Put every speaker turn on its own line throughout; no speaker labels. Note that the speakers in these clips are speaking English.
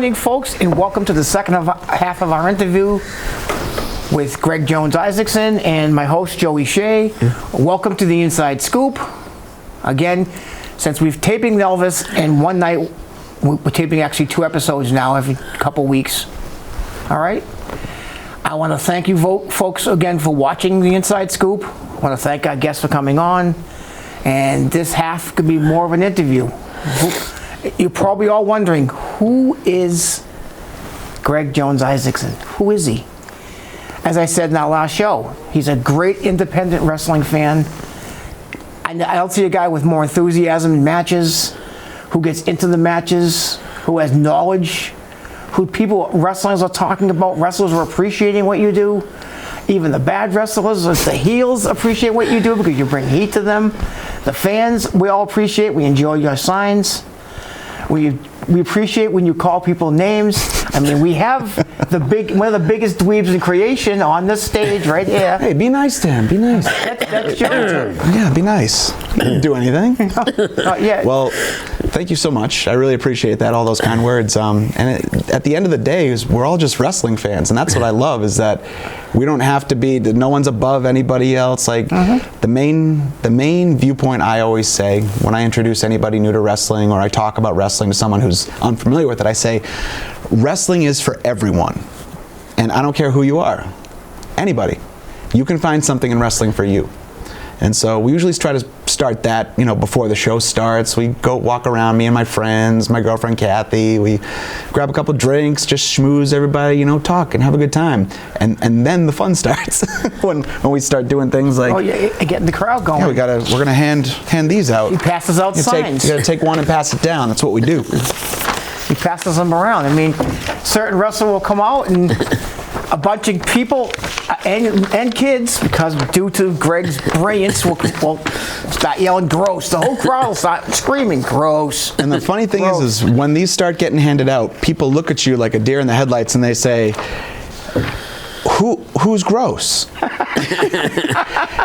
morning, folks, and welcome to the second half of our interview with Greg Jones Isaacson and my host, Joey Shea. Welcome to the Inside Scoop. Again, since we've taping Elvis, and one night, we're taping actually 2 episodes now every couple weeks. All right? I want to thank you folks again for watching the Inside Scoop. I want to thank our guests for coming on. And this half could be more of an interview. You're probably all wondering, who is Greg Jones Isaacson? Who is he? As I said in our last show, he's a great independent wrestling fan. I don't see a guy with more enthusiasm in matches, who gets into the matches, who has knowledge, who wrestlers are talking about. Wrestlers are appreciating what you do. Even the bad wrestlers, the heels, appreciate what you do because you bring heat to them. The fans, we all appreciate. We enjoy your signs. We appreciate when you call people names. I mean, we have one of the biggest dweebs in creation on this stage right here.
Hey, be nice to him. Be nice.
That's your turn.
Yeah, be nice. You didn't do anything.
Yeah.
Well, thank you so much. I really appreciate that, all those kind words. At the end of the day, we're all just wrestling fans, and that's what I love, is that we don't have to be, no one's above anybody else. Like, the main viewpoint I always say when I introduce anybody new to wrestling, or I talk about wrestling to someone who's unfamiliar with it, I say, wrestling is for everyone. And I don't care who you are. Anybody. You can find something in wrestling for you. And so we usually try to start that, before the show starts. We go walk around, me and my friends, my girlfriend Kathy. We grab a couple drinks, just schmooze everybody, talk and have a good time. And then the fun starts when we start doing things like,
getting the crowd going.
Yeah, we're gonna hand these out.
He passes out signs.
You gotta take one and pass it down. That's what we do.
He passes them around. I mean, certain wrestler will come out and a bunch of people and kids, because due to Greg's brilliance, will start yelling gross. The whole crowd will start screaming gross.
And the funny thing is when these start getting handed out, people look at you like a deer in the headlights and they say, who's gross?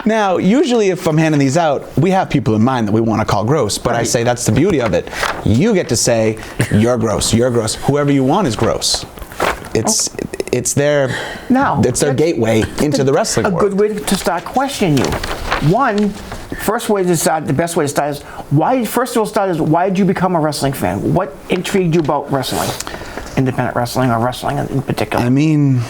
Now, usually if I'm handing these out, we have people in mind that we want to call gross, but I say that's the beauty of it. You get to say, you're gross, whoever you want is gross. It's their gateway into the wrestling world.
A good way to start questioning you. The best way to start is, why did you become a wrestling fan? What intrigued you about wrestling? Independent wrestling, or wrestling in particular?
I mean,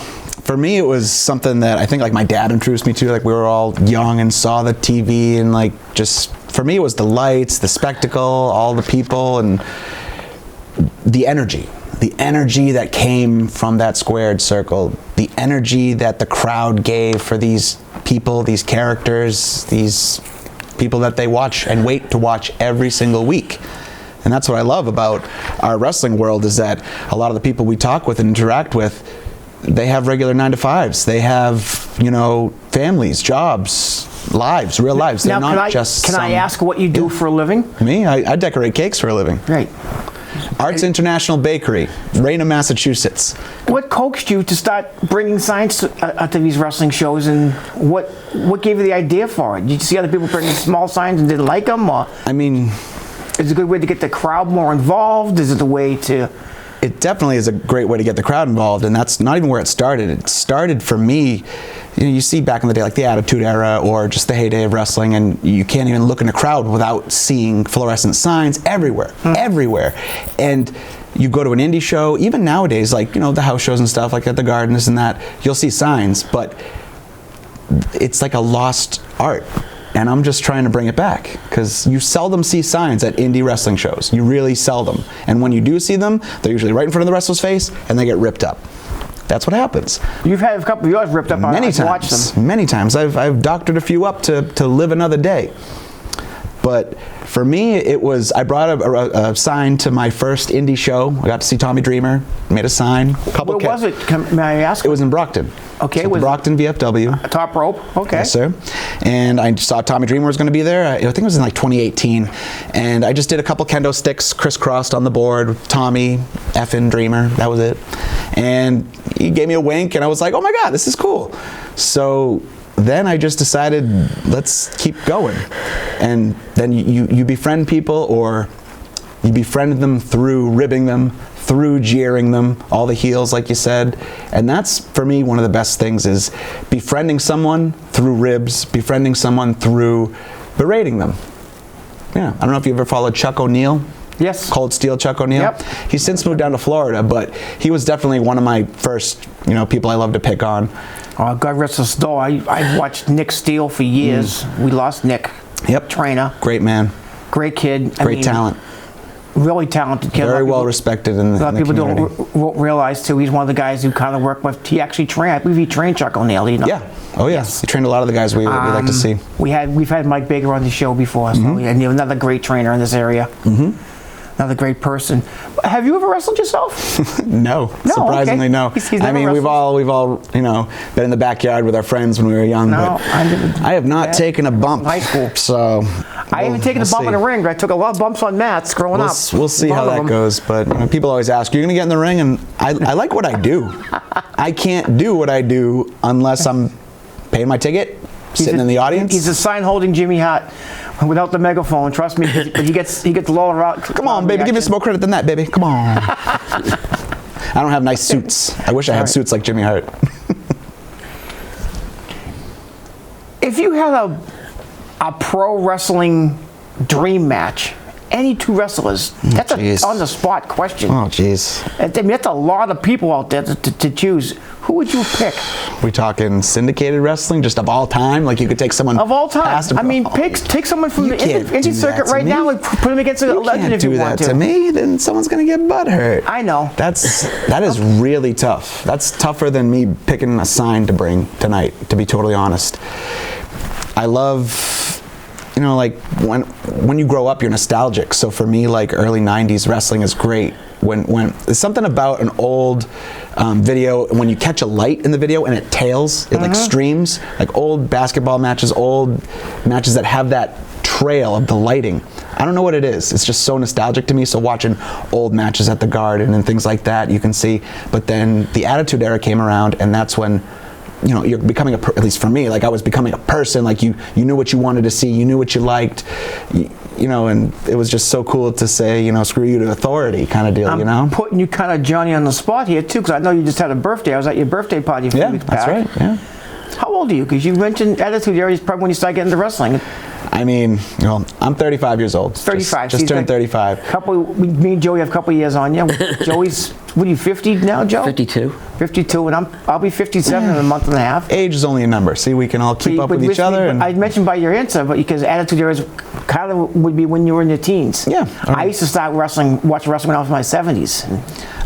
for me, it was something that I think like my dad introduced me to. Like, we were all young and saw the TV, and like, just for me, it was the lights, the spectacle, all the people, and the energy. The energy that came from that squared circle, the energy that the crowd gave for these people, these characters, these people that they watch and wait to watch every single week. And that's what I love about our wrestling world, is that a lot of the people we talk with and interact with, they have regular 9-to-5s. They have, families, jobs, lives, real lives. They're not just
Can I ask what you do for a living?
Me? I decorate cakes for a living.
Great.
Arts International Bakery, Raynham, Massachusetts.
What coaxed you to start bringing signs to these wrestling shows, and what gave you the idea for it? Did you see other people bringing small signs and didn't like them? Or
I mean,
is it a good way to get the crowd more involved? Is it a way to...
It definitely is a great way to get the crowd involved, and that's not even where it started. It started for me, you see back in the day, like the Attitude Era or just the heyday of wrestling, and you can't even look in a crowd without seeing fluorescent signs everywhere, everywhere. And you go to an indie show, even nowadays, like, the house shows and stuff, like at the Garden, this and that, you'll see signs, but it's like a lost art. And I'm just trying to bring it back, because you seldom see signs at indie wrestling shows. You really seldom. And when you do see them, they're usually right in front of the wrestler's face, and they get ripped up. That's what happens.
You've had a couple of yours ripped up.
Many times.
Watched them.
Many times. I've doctored a few up to live another day. But for me, it was, I brought a sign to my first indie show. I got to see Tommy Dreamer, made a sign.
Where was it? May I ask?
It was in Brockton.
Okay.
So Brockton, VFW.
Top rope. Okay.
Yes, sir. And I saw Tommy Dreamer was going to be there. I think it was in like 2018. And I just did a couple kendo sticks crisscrossed on the board with Tommy, effing Dreamer. That was it. And he gave me a wink, and I was like, oh my God, this is cool. So then I just decided, let's keep going. And then you befriend people, or you befriend them through ribbing them, through jeering them, all the heels, like you said. And that's, for me, one of the best things is befriending someone through ribs, befriending someone through berating them. Yeah, I don't know if you ever followed Chuck O'Neil.
Yes.
Cold Steel Chuck O'Neil.
Yep.
He's since moved down to Florida, but he was definitely one of my first, people I love to pick on.
God rest his soul. I watched Nick Steele for years. We lost Nick.
Yep.
Trainer.
Great man.
Great kid.
Great talent.
Really talented kid.
Very well respected in the community.
A lot of people don't realize, too, he's one of the guys who kind of worked with, he actually trained, I believe he trained Chuck O'Neil.
Yeah. Oh, yeah. Yes. He trained a lot of the guys we like to see.
We've had Mike Baker on the show before, so and another great trainer in this area. Another great person. Have you ever wrestled yourself?
No, surprisingly,
okay.
no.
He's
I mean, we've all been in the backyard with our friends when we were young.
No,
but I have not taken a bump.
High school.
So
I haven't taken a bump in the ring, but I took a lot of bumps on mats growing up.
We'll see how that goes. But people always ask, "Are you going to get in the ring?" And I like what I do. I can't do what I do unless I'm paying my ticket, sitting in the audience.
He's a sign-holding Jimmy Hart. Without the megaphone, trust me, but he gets lower out.
Come on, baby, give me some more credit than that, baby. Come on. I don't have nice suits. I wish I had suits like Jimmy Hart.
If you had a pro wrestling dream match, any two wrestlers, that's an on-the-spot question.
Oh, jeez.
I mean, that's a lot of people out there to choose. Who would you pick?
We talking syndicated wrestling, just of all time? Like you could take someone
of all time. I mean, take someone from the indie circuit right now and put him against a legend if you want to.
You can't do that to me, then someone's going to get butthurt.
I know.
That is really tough. That's tougher than me picking a sign to bring tonight, to be totally honest. I love... like when you grow up, you're nostalgic. So for me, like early '90s wrestling is great. When there's something about an old video, when you catch a light in the video and it tails, it like streams, like old basketball matches, old matches that have that trail of the lighting. I don't know what it is. It's just so nostalgic to me. So watching old matches at the Garden and things like that, you can see. But then the Attitude Era came around, and that's when you're becoming at least for me, like I was becoming a person. Like you knew what you wanted to see, you knew what you liked, and it was just so cool to say, screw you to authority kind of deal.
I'm putting you kind of Johnny on the spot here too, because I know you just had a birthday. I was at your birthday party a few weeks back.
That's right. Yeah.
How old are you? Because you mentioned Attitude Era is probably when you start getting into wrestling.
I mean, I'm 35 years old.
35.
Just turned 35.
Me and Joey have a couple years on you. Joey's, what are you, 50 now, Joe?
52.
52, and I'll be 57 in a month and a half.
Age is only a number. See, we can all keep up with each other.
I mentioned by your answer, but because Attitude Era kind of would be when you were in your teens.
Yeah.
I used to start watch wrestling when I was in my 70s.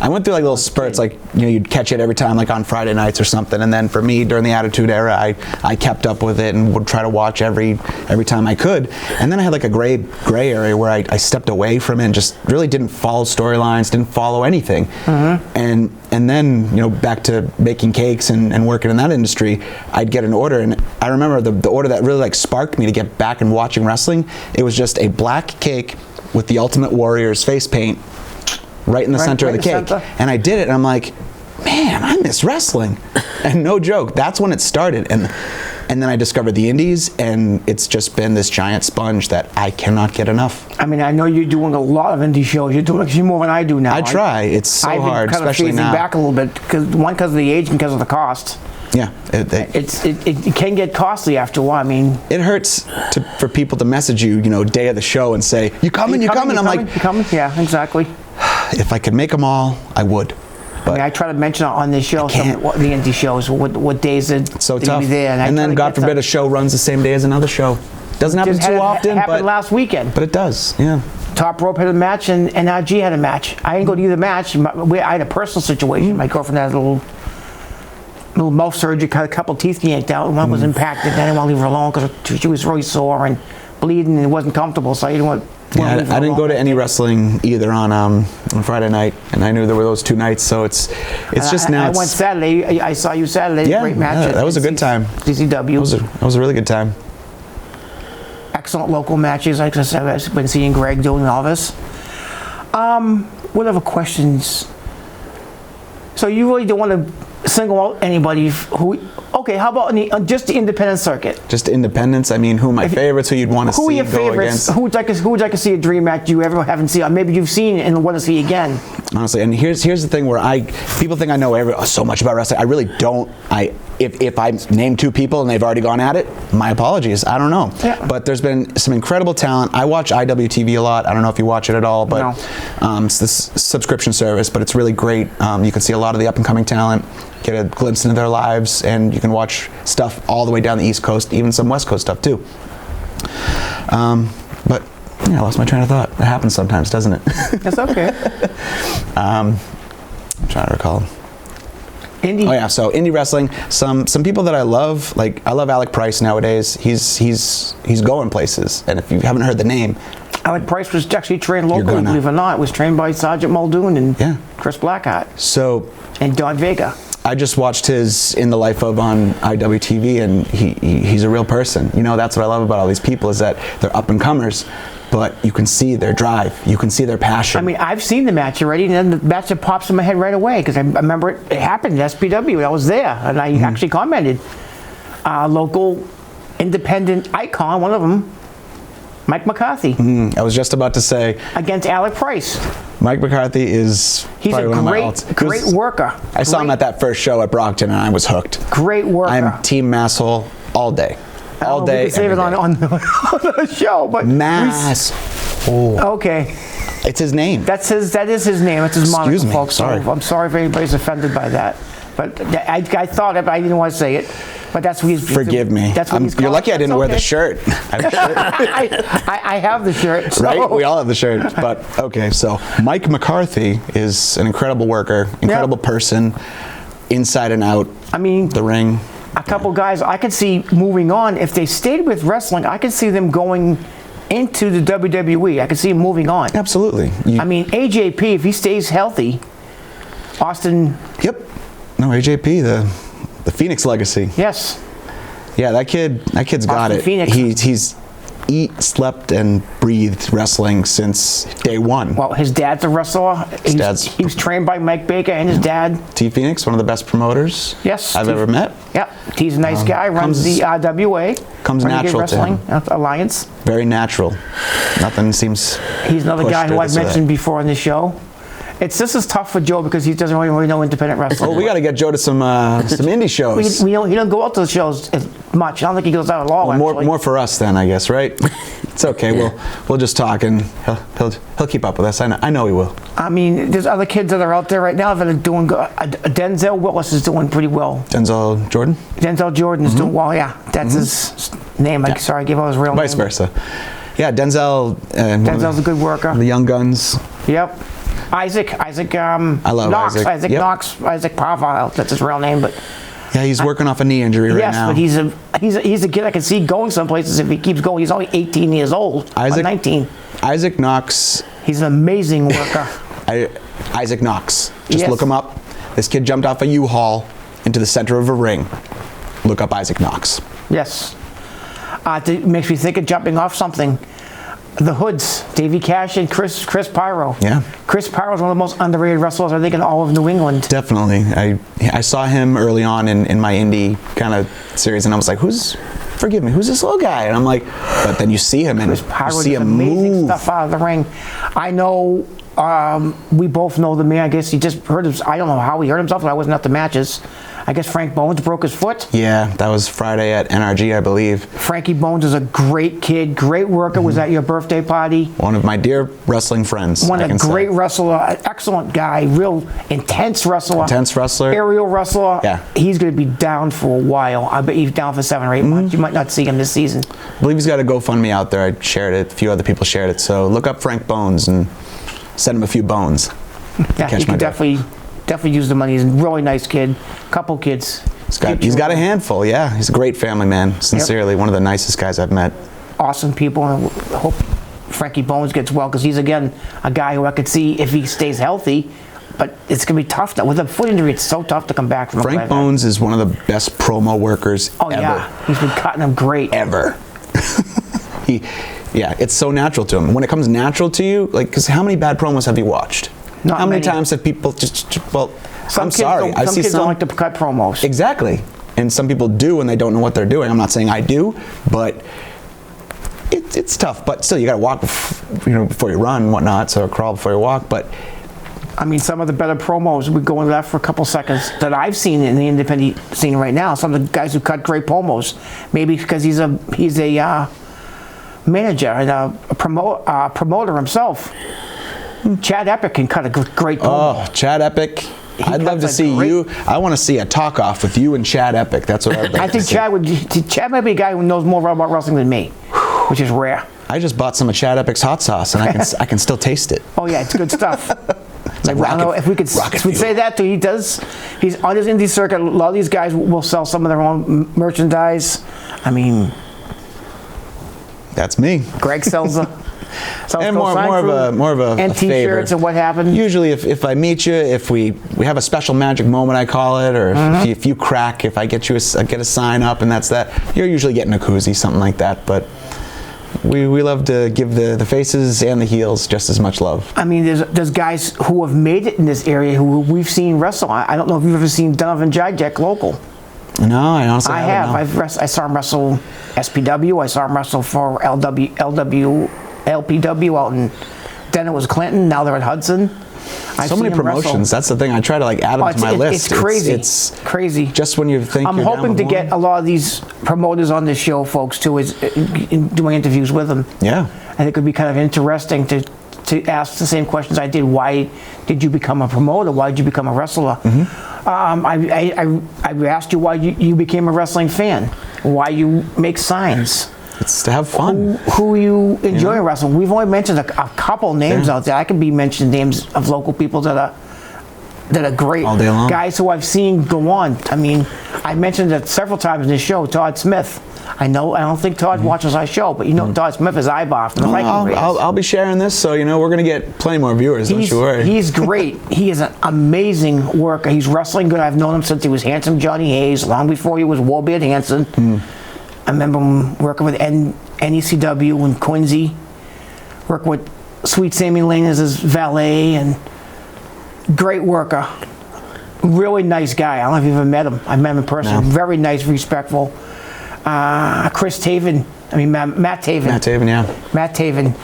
I went through like little spurts, like you'd catch it every time, like on Friday nights or something. And then for me, during the Attitude Era, I kept up with it and would try to watch every time I could. And then I had like a gray area where I stepped away from it and just really didn't follow storylines, didn't follow anything. And then back to baking cakes and working in that industry, I'd get an order, and I remember the order that really like sparked me to get back and watching wrestling. It was just a black cake with the Ultimate Warrior's face paint right in the center of the cake. And I did it, and I'm like, man, I miss wrestling. And no joke, that's when it started. And then I discovered the indies, and it's just been this giant sponge that I cannot get enough. I
mean, I know you're doing a lot of indie shows. You're doing actually more than I do now.
I try. It's so hard, especially now.
I've been kind of phasing back a little bit, because of the age and because of the cost.
Yeah,
it can get costly after a while. I mean,
it hurts for people to message you, day of the show and say, "You coming? You coming?" I'm like,
"You coming?" Yeah, exactly.
If I could make them all, I would.
But I try to mention on this show the indie shows, what days it's
so tough.
Be there,
and then God forbid a show runs the same day as another show. Doesn't happen too often,
happened last weekend.
But it does. Yeah.
Top Rope had a match, and RG had a match. I didn't go to either match. I had a personal situation. My girlfriend had a little mouth surgery, got a couple teeth yanked out. One was impacted. I didn't want to leave her alone because she was really sore and bleeding, and it wasn't comfortable. So I didn't want.
I didn't go to any wrestling either on Friday night, and I knew there were those two nights. So it's just now.
I went Saturday. I saw you Saturday.
Yeah,
great match.
Yeah, that was a good time.
DCW.
That was a really good time.
Excellent local matches. Like I said, I've been seeing Greg doing all this. What other questions? So you really don't want to single out anybody who? Okay, how about just the independent circuit?
Just independents. I mean, who are my favorites? Who you'd want to see
Who are your
go
favorites?
against?
Who would you like to see a dream match you ever haven't seen? Or maybe you've seen and want to see again.
Honestly, and here's the thing where people think I know so much about wrestling. I really don't. If I name two people and they've already gone at it, my apologies. I don't know.
Yeah.
But there's been some incredible talent. I watch IWTV a lot. I don't know if you watch it at all, but it's this subscription service, but it's really great. You can see a lot of the up and coming talent, get a glimpse into their lives, and you can watch stuff all the way down the East Coast, even some West Coast stuff too. But yeah, I lost my train of thought. It happens sometimes, doesn't it?
That's okay.
I'm trying to recall.
Indie.
Oh yeah, so indie wrestling. Some people that I love, like I love Alec Price nowadays. He's going places, and if you haven't heard the name,
Alec Price was actually trained locally, believe it or not. Was trained by Sergeant Muldoon and Chris Blackheart.
So
and Don Vega.
I just watched his In the Life of on IWTV, and he's a real person. You know, that's what I love about all these people is that they're up and comers, but you can see their drive, you can see their passion.
I mean, I've seen the match already, and then the match that pops in my head right away because I remember it happened at SPW. I was there, and I actually commented. Local independent icon, one of them, Mike McCarthy.
I was just about to say
against Alec Price.
Mike McCarthy is
he's a great worker.
I saw him at that first show at Brockton, and I was hooked.
Great worker.
I'm Team Masshole all day. All day.
We can save it on the show, but okay.
It's his name.
That is his name. It's his moniker,
Excuse me.
folks.
Sorry.
So I'm sorry if anybody's offended by that. But I thought it, but I didn't want to say it. But that's what he's.
Forgive me.
That's what he's
you're lucky I didn't wear
okay.
the shirt. I have a shirt.
I have the shirt. So.
Right? We all have the shirt. But okay, so Mike McCarthy is an incredible worker, incredible person, inside and out.
I mean,
the ring.
A couple guys I could see moving on if they stayed with wrestling. I could see them going into the WWE. I could see him moving on.
Absolutely.
I mean, AJP, if he stays healthy, Austin.
Yep. No, AJP, the Phoenix legacy.
Yes.
Yeah, that kid's got
Austin
it.
Phoenix.
He's slept and breathed wrestling since day one.
Well, his dad's a wrestler. He was trained by Mike Baker and his dad.
T Phoenix, one of the best promoters I've ever met.
Yep. He's a nice guy, runs the RWA.
Comes natural
Wrestling
to him.
Alliance.
Very natural. Nothing seems
He's another guy who I've mentioned
way.
before on this show. This is tough for Joe because he doesn't really know independent wrestling.
Oh, we got to get Joe to some indie shows.
He don't go out to the shows as much. I don't think he goes out at all.
Well, more for us then, I guess, right? It's okay. We'll just talk, and he'll keep up with us. I know he will.
I mean, there's other kids that are out there right now that are doing good. Denzel Willis is doing pretty well.
Denzel Jordan.
Denzel Jordan is doing well. Yeah, that's his name. Sorry, I gave out his real name.
Vice versa. Yeah, Denzel.
Denzel's a good worker.
The Young Guns.
Yep. Isaac.
I love
Knox.
Isaac.
Knox. Isaac Parvile. That's his real name, but.
Yeah, he's working off a knee injury right now.
Yes, but he's a kid I can see going some places if he keeps going. He's only 18 years old. 19.
Isaac Knox.
He's an amazing worker.
Isaac Knox. Just look him up. This kid jumped off a U-Haul into the center of a ring. Look up Isaac Knox.
Yes. It makes me think of jumping off something. The Hoods, Davey Cash and Chris Pyro.
Yeah.
Chris Pyro is one of the most underrated wrestlers I think in all of New England.
Definitely. I saw him early on in my indie kind of series, and I was like, who's this little guy? And I'm like, but then you see him, and
Chris Pyro
you see
does
him
amazing
move.
stuff out of the ring. I know. We both know the man. I guess he just hurt himself. I don't know how he hurt himself, but I wasn't at the matches. I guess Frank Bones broke his foot.
Yeah, that was Friday at NRG, I believe.
Frankie Bones is a great kid, great worker. Was at your birthday party.
One of my dear wrestling friends.
Great wrestler, excellent guy, real intense wrestler. Aerial wrestler.
Yeah.
He's going to be down for a while. I bet he's down for 7 or 8 months. You might not see him this season.
I believe he's got a GoFundMe out there. I shared it. A few other people shared it. So look up Frank Bones and send him a few bones.
Yeah, he can definitely use the money. He's a really nice kid. Couple kids.
He's got a handful, yeah. He's a great family man. Sincerely, one of the nicest guys I've met.
Awesome people. And I hope Frankie Bones gets well because he's, again, a guy who I could see if he stays healthy. But it's going to be tough. With a foot injury, it's so tough to come back from
Frank Bones is one of the best promo workers ever.
Yeah. He's been cutting them great.
Ever. Yeah, it's so natural to him. When it comes natural to you, because how many bad promos have you watched? How many times have people I'm sorry.
Some kids don't like to cut promos.
Exactly. and some people do when they don't know what they're doing. I'm not saying I do, but it's tough. But still, you got to walk, before you run and whatnot. So crawl before you walk. But
I mean, some of the better promos, we go into that for a couple seconds, that I've seen in the independent scene right now. Some of the guys who cut great promos, maybe because he's a manager and a promoter himself. Chad Epic can cut a great promo.
Oh, Chad Epic. I'd love to see you. I want to see a talk-off with you and Chad Epic. That's what I'd like to see.
I think Chad might be a guy who knows more about wrestling than me, which is rare.
I just bought some of Chad Epic's hot sauce, and I can still taste it.
Oh yeah, it's good stuff.
Like
I don't know if we could say that too. He's on his indie circuit. A lot of these guys will sell some of their own merchandise. I mean,
that's me.
Greg sells a.
And more of a
and T-shirts
favor.
And what happened.
Usually, if I meet you, if we have a special magic moment, I call it, or if you crack, if I get you get a sign up, and that's that. You're usually getting a koozie, something like that. But we love to give the faces and the heels just as much love.
I mean, there's guys who have made it in this area who we've seen wrestle. I don't know if you've ever seen Donovan Jajek local.
No, I honestly haven't.
I saw him wrestle SPW. I saw him wrestle for LPW out in then it was Clinton. Now they're at Hudson.
So many promotions. That's the thing. I try to add them to my list.
It's crazy.
It's
crazy.
Just when you think
I'm hoping to get a lot of these promoters on this show, folks, too, is doing interviews with them.
Yeah.
I think it would be kind of interesting to ask the same questions I did. Why did you become a promoter? Why did you become a wrestler? I asked you why you became a wrestling fan. Why you make signs.
It's to have fun.
Who you enjoy wrestling. We've only mentioned a couple names out there. I could be mentioning names of local people that are great.
All day long.
Guys who I've seen go on. I mean, I mentioned it several times in this show, Todd Smith. I don't think Todd watches our show, but Todd Smith is eyeball from the Viking Raiders.
I'll be sharing this, so we're going to get plenty more viewers, don't you worry.
He's great. He is an amazing worker. He's wrestling good. I've known him since he was Handsome Johnny Hayes, long before he was Warbeard Hanson. I remember him working with NECW and Quincy, working with Sweet Sammy Lane as his valet, and great worker. Really nice guy. I don't know if you've ever met him. I met him in person. No. Very nice, respectful. Chris Taven. Matt Taven.
Matt Taven, yeah.
Matt Taven.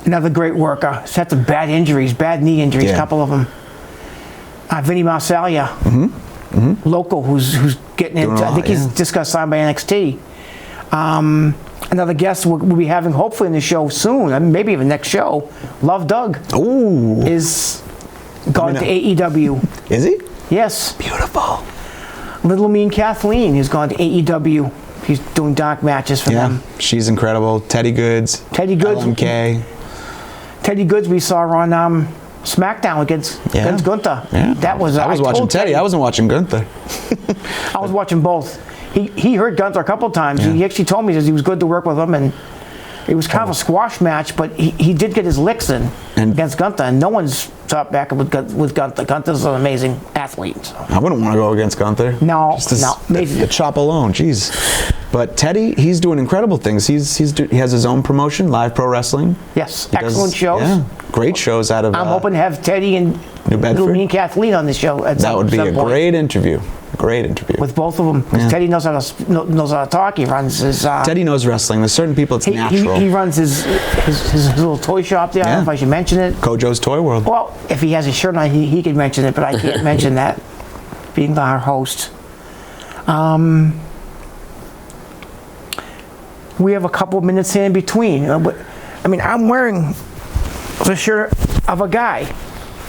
Another great worker. He's had some bad injuries, bad knee injuries, a couple of them. Vinny Marsalia. Local, who's getting into. I think he's just got signed by NXT. Another guest we'll be having hopefully in the show soon, maybe even next show. Love Doug.
Ooh.
Is gone to AEW.
Is he?
Yes.
Beautiful.
Little Mean Kathleen has gone to AEW. He's doing dark matches for them.
She's incredible. Teddy Goods. LMK.
Teddy Goods we saw on SmackDown against Gunther.
Yeah.
That was.
I was watching Teddy. I wasn't watching Gunther.
I was watching both. He heard Gunther a couple times. Yeah. He actually told me that he was good to work with him, and it was kind of a squash match. But he did get his licks in against Gunther, and no one's top back with Gunther. Gunther's an amazing athlete. So.
I wouldn't want to go against Gunther.
No,
the chop alone, jeez. But Teddy, he's doing incredible things. He has his own promotion, Live Pro Wrestling.
Yes, excellent shows.
Yeah, great shows out of.
I'm hoping to have Teddy and
New Bedford.
Little Mean Kathleen on the show.
That would be a great interview. Great interview
with both of them. Because Teddy knows how to talk. He runs his.
Teddy knows wrestling. There's certain people it's natural.
He runs his little toy shop there. I don't know if I should mention it.
Kojo's Toy World.
Well, if he has a shirt on, he can mention it, but I can't mention that. Being our host. We have a couple of minutes here in between. I'm wearing the shirt of a guy.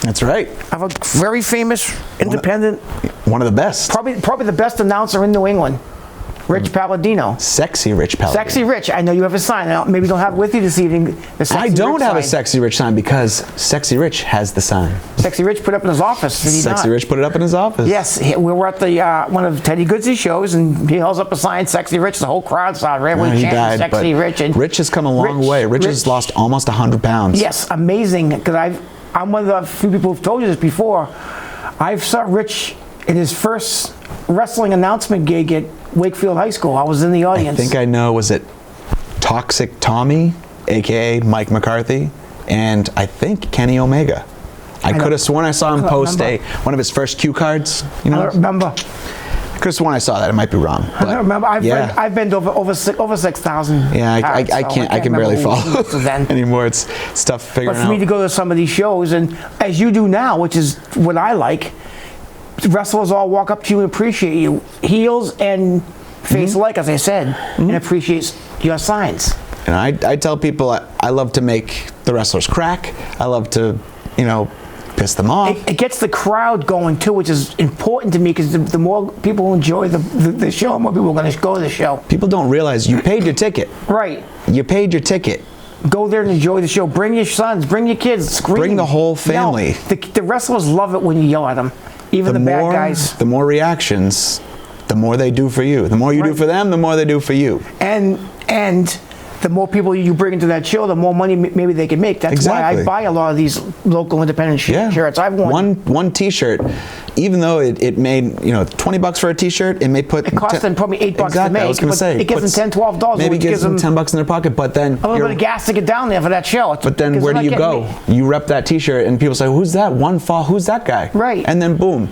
That's right.
Of a very famous independent.
One of the best.
Probably the best announcer in New England. Rich Palladino.
Sexy Rich Palladino.
Sexy Rich. I know you have a sign. Maybe you don't have it with you this evening.
I don't have a Sexy Rich sign because Sexy Rich has the sign.
Sexy Rich put it up in his office.
Sexy Rich put it up in his office.
Yes. We were at the one of Teddy Goods' shows, and he holds up a sign, Sexy Rich. The whole crowd saw it.
He died,
Sexy Rich. And
Rich has come a long way. Rich has lost almost 100 pounds.
Yes, amazing. Because I'm one of the few people who've told you this before. I saw Rich in his first wrestling announcement gig at Wakefield High School. I was in the audience.
I think I know. Was it Toxic Tommy, a.k.a. Mike McCarthy, and I think Kenny Omega. I could have sworn I saw him post one of his first cue cards.
I don't remember.
I Because when I saw that, it might be wrong. But,
I remember. I've been to over 6,000.
Yeah, I can barely follow
then.
anymore. It's tough figuring out.
But for me to go to some of these shows, and as you do now, which is what I like, wrestlers all walk up to you and appreciate you, heels and face alike, as I said, and appreciates your signs.
And I tell people I love to make the wrestlers crack. I love to, piss them off.
It gets the crowd going too, which is important to me, because the more people enjoy the show, the more people are going to go to the show.
People don't realize you paid your ticket.
Right.
You paid your ticket.
Go there and enjoy the show. Bring your sons, bring your kids, scream.
Bring the whole family.
The wrestlers love it when you yell at them. Even the bad guys.
The more reactions, the more they do for you. The more you do for them, the more they do for you.
And the more people you bring into that show, the more money maybe they can make. That's why I buy a lot of these local independent shirts. I've won
one T-shirt, even though it made $20 for a T-shirt, it may put
it costs them probably $8 to make.
I was going to say
it gives them $10-12.
Maybe gives them $10 in their pocket, but then
a little bit of gas to get down there for that show.
But then where do you go? You rep that T-shirt, and people say, "Who's that? Who's that guy?"
Right.
And then boom.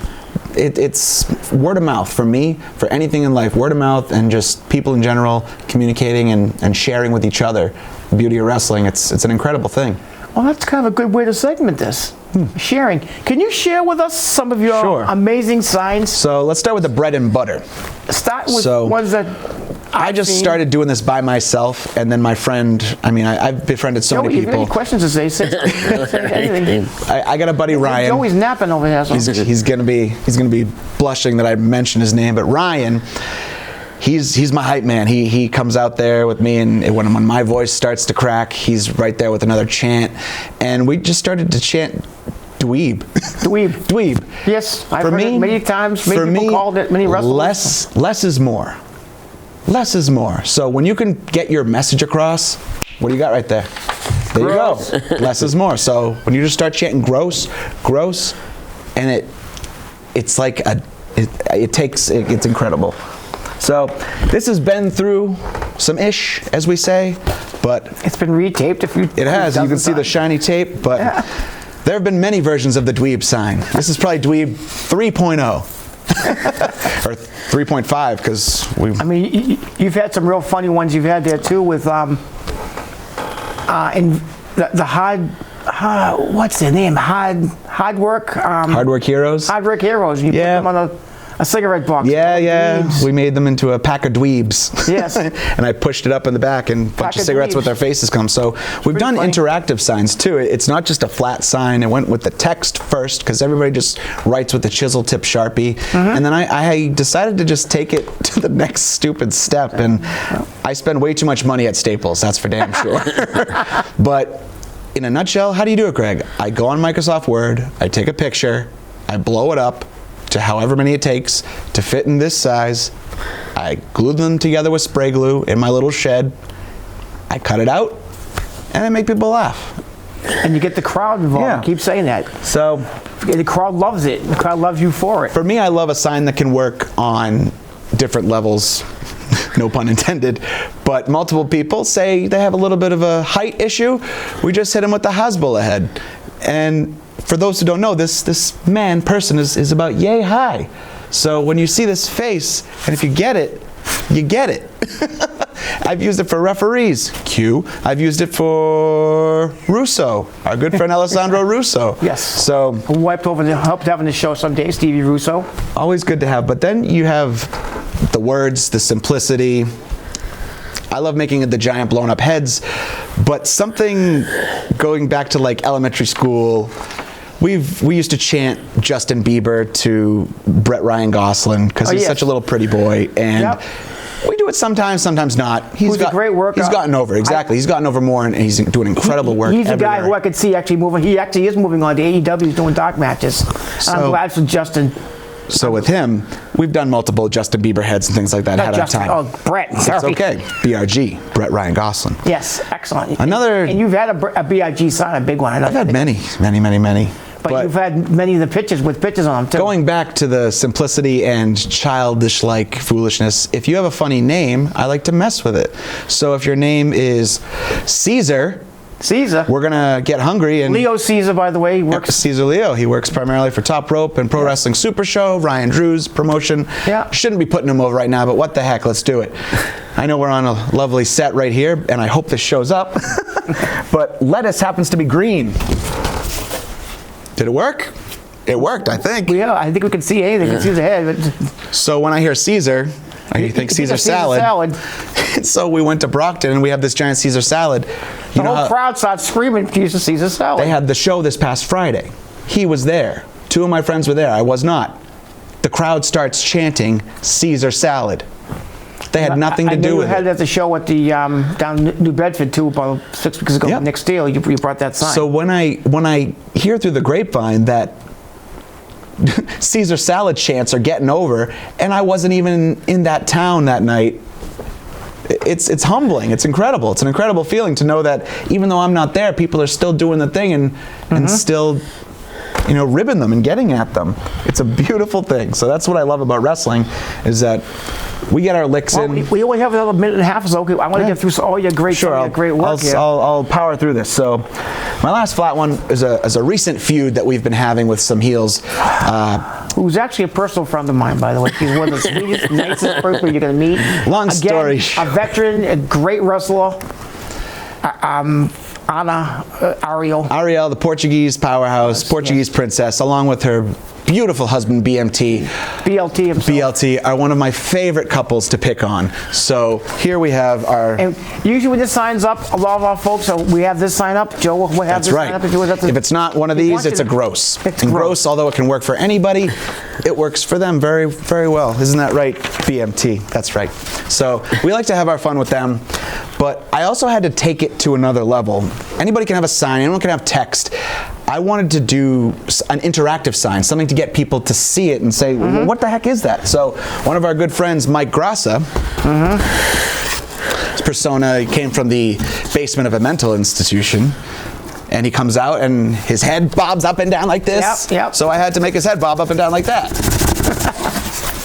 It's word of mouth for me, for anything in life. Word of mouth and just people in general communicating and sharing with each other. The beauty of wrestling, it's an incredible thing.
Well, that's kind of a good way to segment this. Sharing. Can you share with us some of your amazing signs?
So let's start with the bread and butter.
Start with ones that
I just started doing this by myself, and then my friend, I've befriended so many people.
Any questions to say? Say anything.
I got a buddy, Ryan.
Joey's napping over here. So.
He's gonna be blushing that I mentioned his name, but Ryan, he's my hype man. He comes out there with me, and when my voice starts to crack, he's right there with another chant, and we just started to chant dweeb. Dweeb.
Yes, I've heard it many times. Many people called it. Many wrestlers.
Less is more. Less is more. So when you can get your message across, what do you got right there? There you go. Less is more. So when you just start chanting gross, and it's like it's incredible. So this has been through some ish, as we say, but
it's been retaped.
It has. You can see the shiny tape, but there have been many versions of the dweeb sign. This is probably dweeb 3.0. Or 3.5, because
you've had some real funny ones you've had there too with in the what's their name? Hard work
heroes.
Hard work heroes. You put them on a cigarette box.
Yeah. We made them into a pack of dweebs.
Yes.
And I pushed it up in the back, and a bunch of cigarettes with their faces come. So we've done interactive signs too. It's not just a flat sign. It went with the text first, because everybody just writes with the chisel tip Sharpie. And then I decided to just take it to the next stupid step. And I spend way too much money at Staples, that's for damn sure. But in a nutshell, how do you do it, Greg? I go on Microsoft Word, I take a picture, I blow it up to however many it takes to fit in this size. I glue them together with spray glue in my little shed. I cut it out, and I make people laugh.
And you get the crowd involved. Yeah. Keep saying that.
So
the crowd loves it. The crowd loves you for it.
For me, I love a sign that can work on different levels. No pun intended. But multiple people say they have a little bit of a height issue. We just hit them with the Hasbulla head. And for those who don't know, this person is about yay high. So when you see this face, and if you get it, you get it. I've used it for referees. Q. I've used it for Russo, our good friend Alessandro Russo.
Yes.
So
helped having the show someday, Stevie Russo.
Always good to have. But then you have the words, the simplicity. I love making the giant blown up heads, but something going back to like elementary school, we used to chant Justin Bieber to Brett Ryan Gosling, because he's such a little pretty boy, and we do it sometimes not.
He's a great worker.
He's gotten over, he's gotten over more, and he's doing incredible work.
He's a guy who I could see actually moving. He actually is moving on to AEW. He's doing dark matches. So, I'm glad for Justin.
So with him, we've done multiple Justin Bieber heads and things like that ahead of time.
Oh, Brett. Sorry.
It's okay. BRG, Brett Ryan Gosling.
Yes, excellent.
And you've
had a BRG sign, a big one.
I've had many.
But you've had many of the pictures with pictures on them too.
Going back to the simplicity and childish-like foolishness, if you have a funny name, I like to mess with it. So if your name is Caesar,
Caesar.
We're gonna get hungry and
Leo Caesar, by the way, he works.
Caesar Leo. He works primarily for Top Rope and Pro Wrestling Super Show, Ryan Drew's promotion.
Yeah.
Shouldn't be putting him over right now, but what the heck, let's do it. I know we're on a lovely set right here, and I hope this shows up. But lettuce happens to be green. Did it work? It worked, I think.
Yeah, I think we can see anything. We can see the head. But
So when I hear Caesar, I think Caesar salad. So we went to Brockton and we have this giant Caesar salad.
The whole crowd starts screaming Caesar salad.
They had the show this past Friday. He was there. 2 of my friends were there. I was not. The crowd starts chanting Caesar salad. They had nothing to do with it.
I had at the show at the down New Bedford too about 6 weeks ago.
Yep.
Nick Steele, you brought that sign.
So when I hear through the grapevine that Caesar salad chants are getting over, and I wasn't even in that town that night, it's humbling. It's incredible. It's an incredible feeling to know that even though I'm not there, people are still doing the thing and still, you know, ribbing them and getting at them. It's a beautiful thing. So that's what I love about wrestling, is that we get our licks in.
We only have another minute and a half, so okay, I want to get through all your great, great work here.
I'll power through this. So my last flat one is a recent feud that we've been having with some heels.
Who's actually a personal friend of mine, by the way. He's one of the sweetest, nicest person you're going to meet.
Long story.
A veteran, a great wrestler. Ariel,
the Portuguese powerhouse, Portuguese princess, along with her beautiful husband BLT himself. BLT are one of my favorite couples to pick on. So here we have our.
And usually when this signs up, a lot of our folks, we have this sign up. Joe will have this sign up.
If it's not one of these, it's a gross.
It's
gross, although it can work for anybody, it works for them very, very well. Isn't that right, BMT? That's right. So we like to have our fun with them. But I also had to take it to another level. Anybody can have a sign, anyone can have text. I wanted to do an interactive sign, something to get people to see it and say, well, what the heck is that? So one of our good friends, Mike Grassa, his persona came from the basement of a mental institution. And he comes out and his head bobs up and down like this.
Yep.
So I had to make his head bob up and down like that.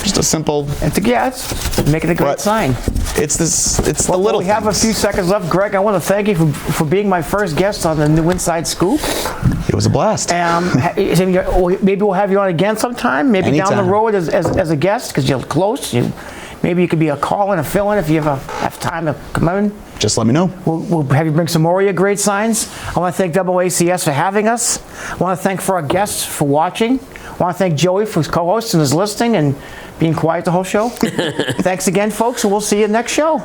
Just a simple.
It's making a great sign.
It's the little.
We have a few seconds left, Greg. I want to thank you for being my first guest on the New Inside Scoop.
It was a blast.
Maybe we'll have you on again sometime. Maybe
Anytime.
down the road as a guest, because you're close. Maybe you could be a call-in, a fill-in if you have time to come in.
Just let me know.
We'll have you bring some more of your great signs. I want to thank AACS for having us. I want to thank our guests for watching. I want to thank Joey for his co-host and his listening and being quiet the whole show. Thanks again, folks, and we'll see you next show.